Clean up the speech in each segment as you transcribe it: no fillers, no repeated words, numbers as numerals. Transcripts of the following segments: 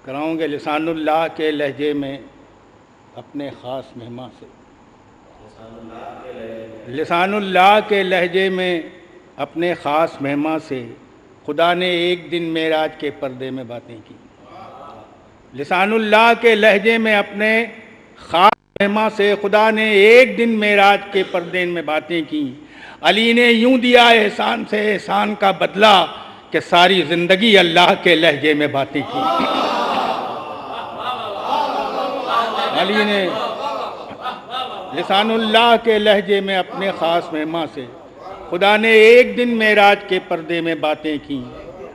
کراؤں گے لسان اللہ کے لہجے میں اپنے خاص مہمان سے، لسان اللہ کے لہجے میں اپنے خاص مہمان سے خدا نے ایک دن معراج کے پردے میں باتیں کی۔ لسان اللہ کے لہجے میں اپنے خاص مہمان سے خدا نے ایک دن معراج کے پردے میں باتیں کی۔ علی نے یوں دیا احسان سے احسان کا بدلہ کہ ساری زندگی اللہ کے لہجے میں باتیں کی۔ علی نے لسان اللہ کے لہجے میں اپنے خاص مہمان سے خدا نے ایک دن معراج کے پردے میں باتیں کی۔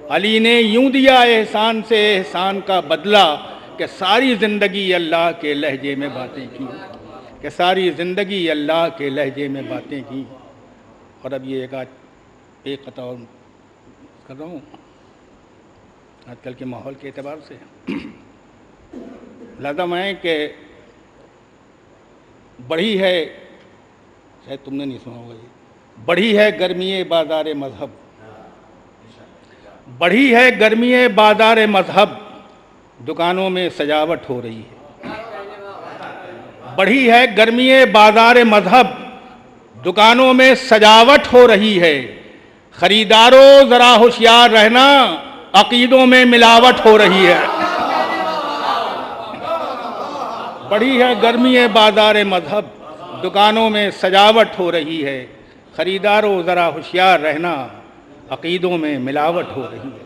علی نے یوں دیا احسان سے احسان کا بدلہ کہ ساری زندگی اللہ کے لہجے میں باتیں کی، کہ ساری زندگی اللہ کے لہجے میں باتیں کی۔ اور اب یہ ایک قطع اور کر رہا ہوں آج کل کے ماحول کے اعتبار سے۔ لازم ہے کہ بڑھی ہے، شاید تم نے نہیں سنا ہوگا، یہ بڑھی ہے گرمی بازار مذہب، بڑھی ہے گرمی بازار مذہب، دکانوں میں سجاوٹ ہو رہی ہے۔ بڑھی ہے گرمی بازار مذہب، دکانوں میں سجاوٹ ہو رہی ہے۔ خریداروں ذرا ہوشیار رہنا، عقیدوں میں ملاوٹ ہو رہی ہے۔ بڑھی ہے گرمی بازار مذہب، دکانوں میں سجاوٹ ہو رہی ہے۔ خریداروں ذرا ہوشیار رہنا، عقیدوں میں ملاوٹ ہو رہی ہے۔